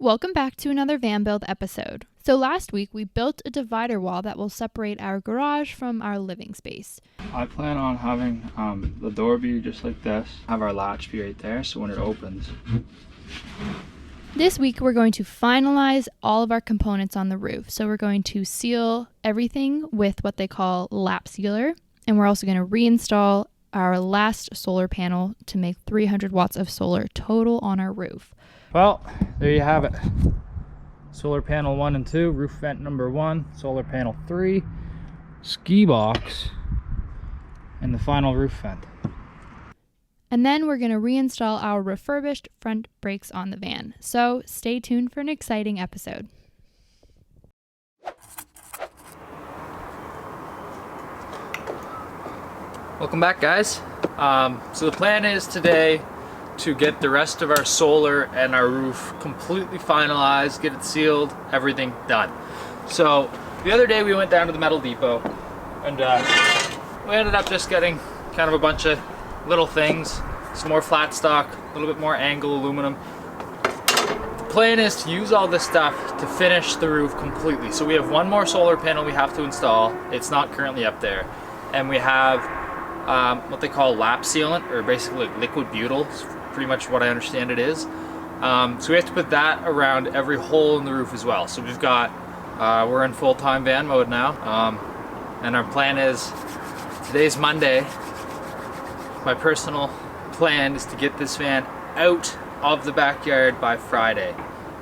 Welcome back to another van build episode. So last week we built a divider wall that will separate our garage from our living space. I plan on having the door be just like this, have our latch be right there so when it opens. This week we're going to finalize all of our components on the roof. So we're going to seal everything with what they call lap sealer, and we're also going to reinstall our last solar panel to make 300 watts of solar total on our roof. Well, there you have it. Solar panel 1 and 2, roof vent number 1, solar panel 3, ski box, and the final roof vent. And then we're going to reinstall our refurbished front brakes on the van. So stay tuned for an exciting episode. Welcome back, guys. So the plan is today to get the rest of our solar and our roof completely finalized, get it sealed, everything done. So the other day we went down to the metal depot and we ended up just getting kind of a bunch of little things, some more flat stock, a little bit more angle aluminum. The plan is to use all this stuff to finish the roof completely. So we have one more solar panel we have to install. It's not currently up there. And we have what they call lap sealant, or basically like liquid butyl. It's pretty much what I understand it is. So we have to put that around every hole in the roof as well. So we've got, we're in full-time van mode now. And our plan is, today's Monday, my personal plan is to get this van out of the backyard by Friday.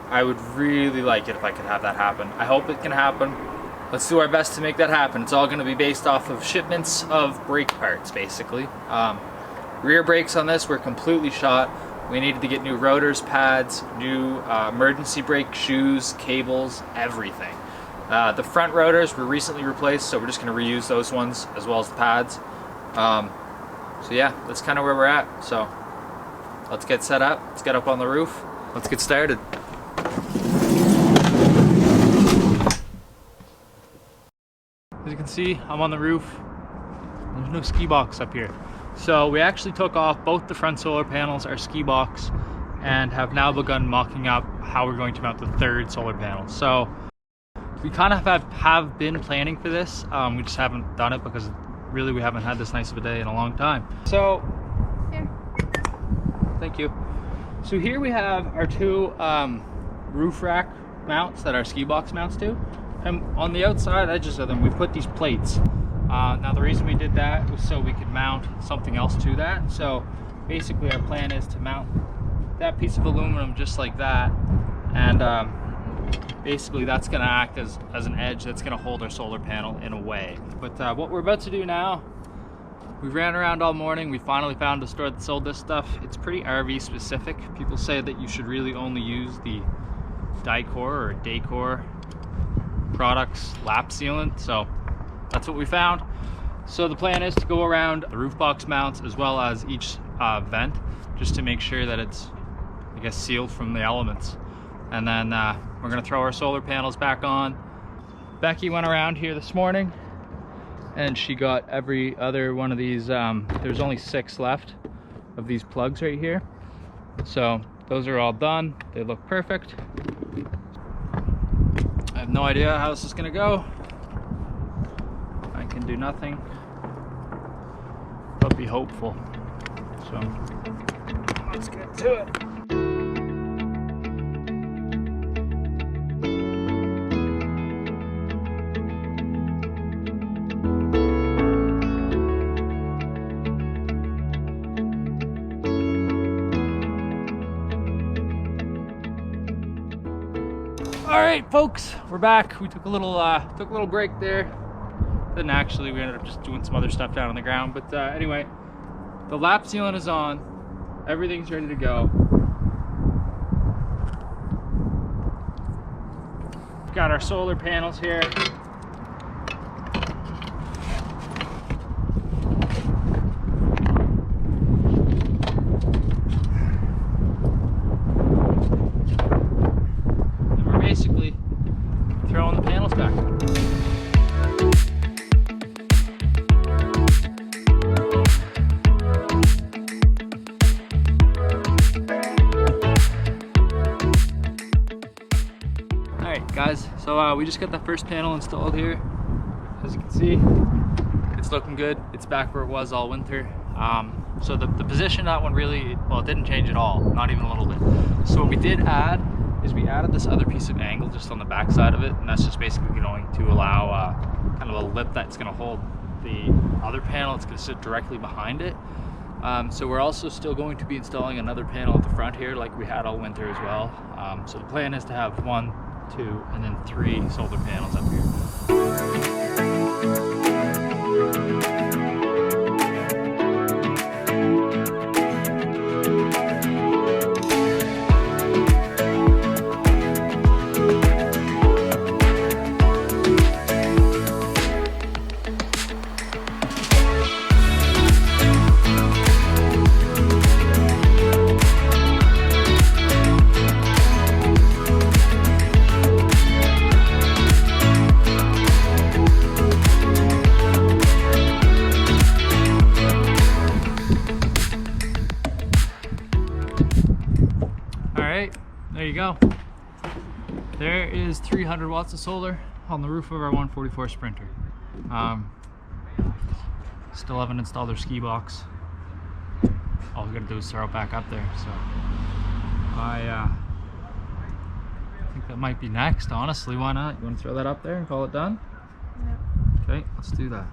I would really like it if I could have that happen. I hope it can happen. Let's do our best to make that happen. It's all going to be based off of shipments of brake parts, basically. Rear brakes on this were completely shot. We needed to get new rotors, pads, new emergency brake shoes, cables, everything. The front rotors were recently replaced, so we're just going to reuse those ones as well as the pads. So yeah, that's kind of where we're at. So let's get set up, let's get up on the roof, let's get started. As you can see, I'm on the roof. There's no ski box up here. So we actually took off both the front solar panels, our ski box, and have now begun mocking up how we're going to mount the third solar panel. So we kind of have been planning for this. We just haven't done it because really we haven't had this nice of a day in a long time. So here, thank you. So here we have our two roof rack mounts that our ski box mounts to. And on the outside edges of them, we put these plates. Now the reason we did that was so we could mount something else to that. So basically our plan is to mount that piece of aluminum just like that. And basically that's gonna act as an edge that's gonna hold our solar panel in a way. But what we're about to do now, we ran around all morning. We finally found a store that sold this stuff. It's pretty RV specific. People say that you should really only use the Dicor or Dacor products lap sealant. So that's what we found. So the plan is to go around the roof box mounts as well as each vent, just to make sure that it's, I guess, sealed from the elements. And then we're gonna throw our solar panels back on. Becky went around here this morning and she got every other one of these. There's only 6 left of these plugs right here. So those are all done. They look perfect. I have no idea how this is gonna go. I can do nothing but be hopeful. So let's get to it. All right, folks, we're back. We took a little break there. Didn't actually. We ended up just doing some other stuff down on the ground. But anyway, the lap sealant is on. Everything's ready to go. We've got our solar panels here. Basically throwing the panels back. Alright guys, so we just got the first panel installed here. As you can see, it's looking good. It's back where it was all winter. So the position of that one really, well, it didn't change at all, not even a little bit. So what we did add is we added this other piece of angle just on the back side of it, and that's just basically going to allow kind of a lip that's going to hold the other panel. It's going to sit directly behind it. So we're also still going to be installing another panel at the front here like we had all winter as well. So the plan is to have 1, 2, and then 3 solar panels up here. There you go. There is 300 watts of solar on the roof of our 144 Sprinter. Still haven't installed their ski box. All we gotta do is throw it back up there. So I think that might be next, honestly. Why not? You wanna throw that up there and call it done? Yeah. Okay, let's do that.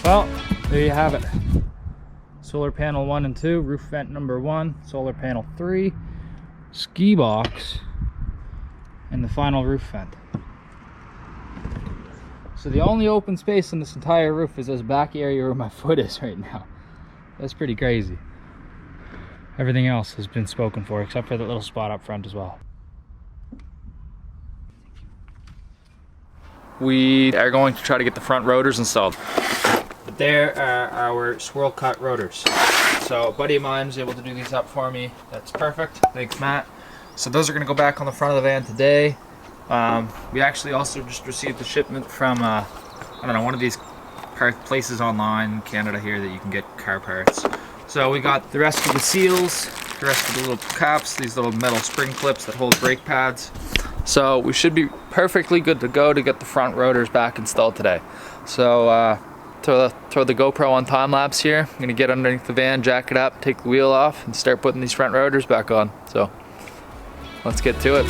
Well, there you have it. Solar panel 1 and 2, roof vent number 1, solar panel 3, ski box, and the final roof vent. So the only open space in this entire roof is this back area where my foot is right now. That's pretty crazy. Everything else has been spoken for except for the little spot up front as well. We are going to try to get the front rotors installed. There are our swirl cut rotors. So a buddy of mine was able to do these up for me. That's perfect. Thanks, Matt. So those are going to go back on the front of the van today. We actually also just received a shipment from I don't know, one of these places online in Canada here that you can get car parts. So we got the rest of the seals, the rest of the little caps, these little metal spring clips that hold brake pads. So we should be perfectly good to go to get the front rotors back installed today. So throw the GoPro on time lapse here. I'm gonna get underneath the van, jack it up, take the wheel off, and start putting these front rotors back on. So let's get to it.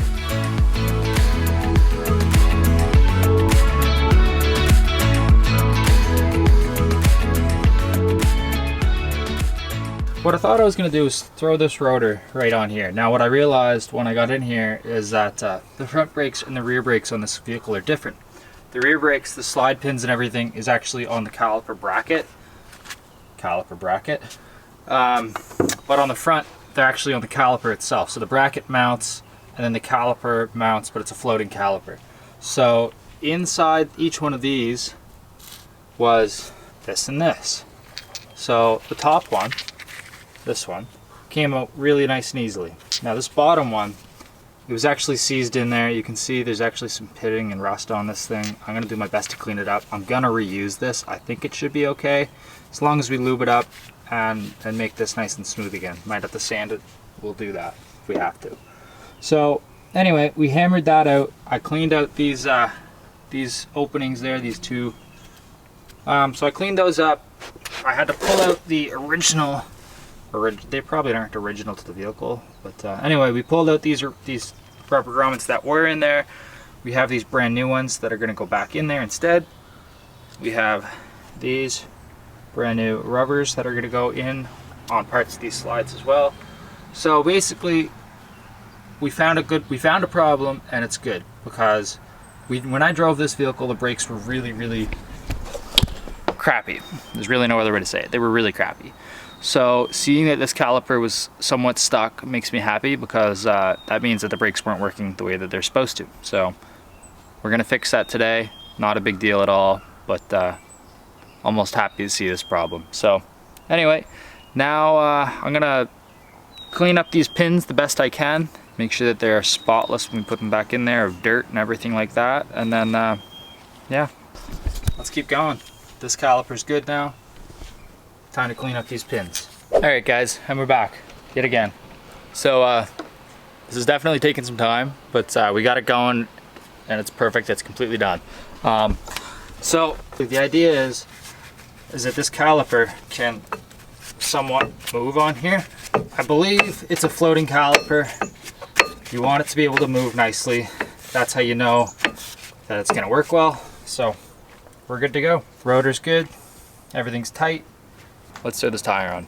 What I thought I was going to do is throw this rotor right on here. Now what I realized when I got in here is that the front brakes and the rear brakes on this vehicle are different. The rear brakes, the slide pins and everything is actually on the caliper bracket. But on the front, they're actually on the caliper itself. So the bracket mounts and then the caliper mounts, but it's a floating caliper. So inside each one of these was this and this. So the top one, this one, came out really nice and easily. Now this bottom one, it was actually seized in there. You can see there's actually some pitting and rust on this thing. I'm gonna do my best to clean it up. I'm gonna reuse this. I think it should be okay. As long as we lube it up and make this nice and smooth again. Might have to sand it, we'll do that if we have to. So anyway, we hammered that out. I cleaned out these openings there, these two. So I cleaned those up. I had to pull out the original, they probably aren't original to the vehicle, but anyway, we pulled out these rubber grommets that were in there. We have these brand new ones that are going to go back in there instead. We have these brand new rubbers that are going to go in on parts of these slides as well. So basically we found a problem, and it's good because when I drove this vehicle, the brakes were really crappy. There's really no other way to say it. They were really crappy. So seeing that this caliper was somewhat stuck makes me happy, because that means that the brakes weren't working the way that they're supposed to. So we're gonna fix that today. Not a big deal at all, but almost happy to see this problem. So anyway, now I'm gonna clean up these pins the best I can, make sure that they're spotless when we put them back in there, of dirt and everything like that, and then yeah, let's keep going. This caliper's good now. Time to clean up these pins. All right guys, and we're back yet again. So this is definitely taking some time, but we got it going and it's perfect. It's completely done. So the idea is that this caliper can somewhat move on here. I believe it's a floating caliper. You want it to be able to move nicely. That's how you know that it's gonna work well. So we're good to go. Rotor's good, everything's tight. Let's throw this tire on.